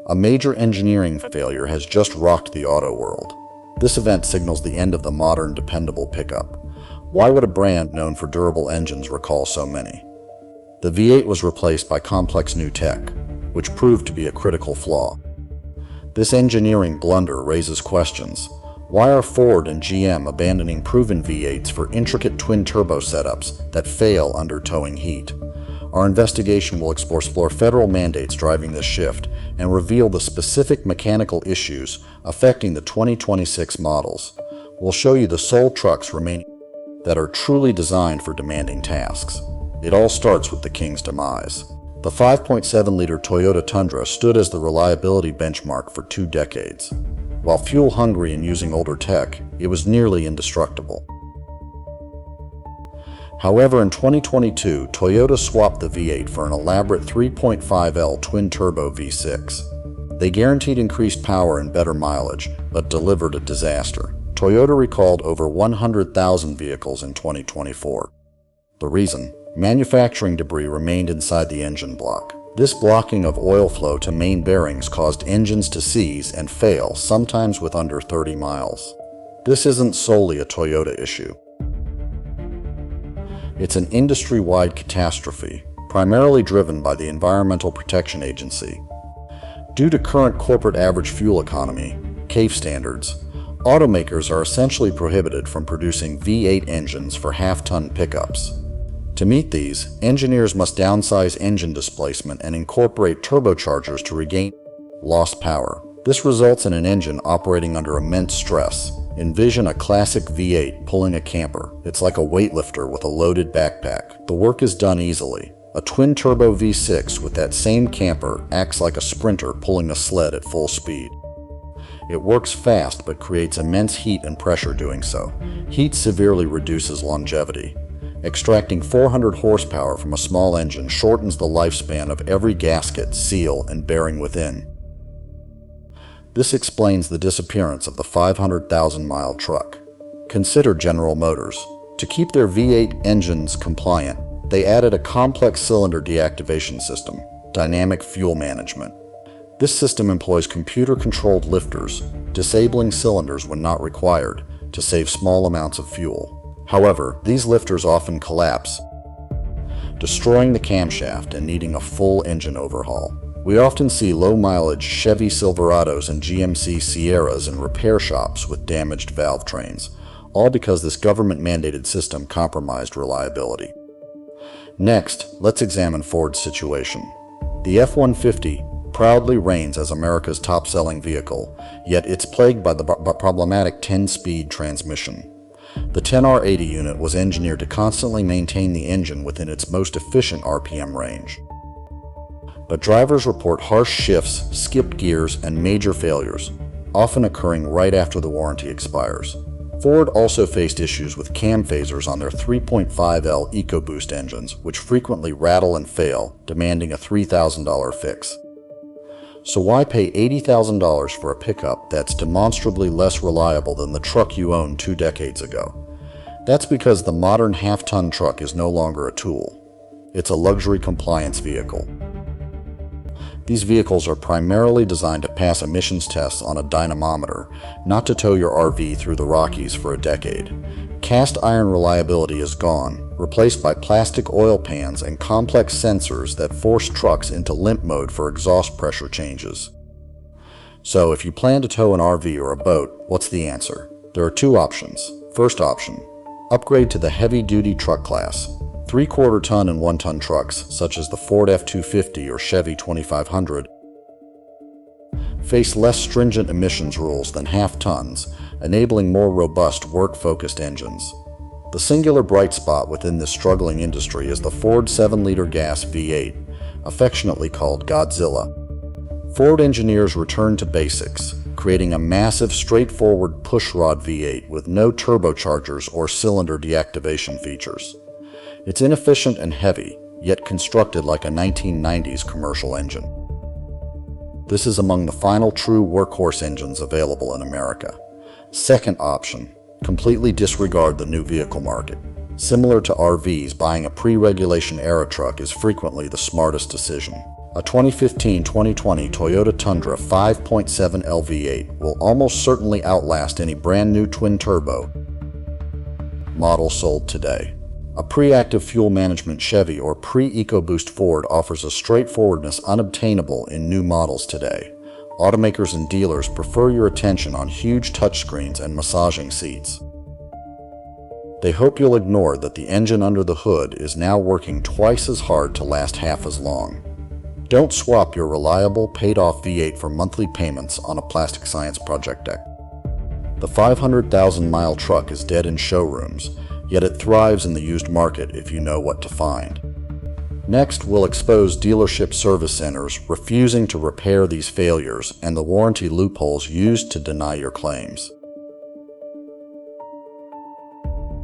A major engineering failure has just rocked the auto world. This event signals the end of the modern dependable pickup. Why would a brand known for durable engines recall so many? The V8 was replaced by complex new tech, which proved to be a critical flaw. This engineering blunder raises questions. Why are Ford and GM abandoning proven V8s for intricate twin-turbo setups that fail under towing heat? Our investigation will explore federal mandates driving this shift and reveal the specific mechanical issues affecting the 2026 models. We'll show you the sole trucks remaining that are truly designed for demanding tasks. It all starts with the King's demise. The 5.7-liter Toyota Tundra stood as the reliability benchmark for 2 decades. While fuel-hungry and using older tech, it was nearly indestructible. However, in 2022, Toyota swapped the V8 for an elaborate 3.5L twin-turbo V6. They guaranteed increased power and better mileage, but delivered a disaster. Toyota recalled over 100,000 vehicles in 2024. The reason? Manufacturing debris remained inside the engine block. This blocking of oil flow to main bearings caused engines to seize and fail, sometimes with under 30 miles. This isn't solely a Toyota issue. It's an industry-wide catastrophe, primarily driven by the Environmental Protection Agency. Due to current corporate average fuel economy, CAFE standards, automakers are essentially prohibited from producing V8 engines for half-ton pickups. To meet these, engineers must downsize engine displacement and incorporate turbochargers to regain lost power. This results in an engine operating under immense stress. Envision a classic V8 pulling a camper. It's like a weightlifter with a loaded backpack. The work is done easily. A twin-turbo V6 with that same camper acts like a sprinter pulling a sled at full speed. It works fast but creates immense heat and pressure doing so. Heat severely reduces longevity. Extracting 400 horsepower from a small engine shortens the lifespan of every gasket, seal, and bearing within. This explains the disappearance of the 500,000-mile truck. Consider General Motors. To keep their V8 engines compliant, they added a complex cylinder deactivation system, dynamic fuel management. This system employs computer-controlled lifters, disabling cylinders when not required, to save small amounts of fuel. However, these lifters often collapse, destroying the camshaft and needing a full engine overhaul. We often see low-mileage Chevy Silverados and GMC Sierras in repair shops with damaged valve trains, all because this government-mandated system compromised reliability. Next, let's examine Ford's situation. The F-150 proudly reigns as America's top-selling vehicle, yet it's plagued by the problematic 10-speed transmission. The 10R80 unit was engineered to constantly maintain the engine within its most efficient RPM range. But drivers report harsh shifts, skipped gears, and major failures, often occurring right after the warranty expires. Ford also faced issues with cam phasers on their 3.5L EcoBoost engines, which frequently rattle and fail, demanding a $3,000 fix. So why pay $80,000 for a pickup that's demonstrably less reliable than the truck you owned 2 decades ago? That's because the modern half-ton truck is no longer a tool. It's a luxury compliance vehicle. These vehicles are primarily designed to pass emissions tests on a dynamometer, not to tow your RV through the Rockies for a decade. Cast iron reliability is gone, replaced by plastic oil pans and complex sensors that force trucks into limp mode for exhaust pressure changes. So if you plan to tow an RV or a boat, what's the answer? There are 2 options. First option, upgrade to the heavy-duty truck class. 3/4 ton and 1 ton trucks, such as the Ford F-250 or Chevy 2500, face less stringent emissions rules than half tons, enabling more robust, work-focused engines. The singular bright spot within this struggling industry is the Ford 7-liter gas V8, affectionately called Godzilla. Ford engineers returned to basics, creating a massive, straightforward pushrod V8 with no turbochargers or cylinder deactivation features. It's inefficient and heavy, yet constructed like a 1990s commercial engine. This is among the final true workhorse engines available in America. Second option, completely disregard the new vehicle market. Similar to RVs, buying a pre-regulation era truck is frequently the smartest decision. A 2015-2020 Toyota Tundra 5.7 LV8 will almost certainly outlast any brand new twin-turbo model sold today. A pre-active fuel management Chevy or pre-EcoBoost Ford offers a straightforwardness unobtainable in new models today. Automakers and dealers prefer your attention on huge touchscreens and massaging seats. They hope you'll ignore that the engine under the hood is now working twice as hard to last half as long. Don't swap your reliable, paid-off V8 for monthly payments on a plastic science project deck. The 500,000-mile truck is dead in showrooms, yet it thrives in the used market if you know what to find. Next, we'll expose dealership service centers refusing to repair these failures and the warranty loopholes used to deny your claims.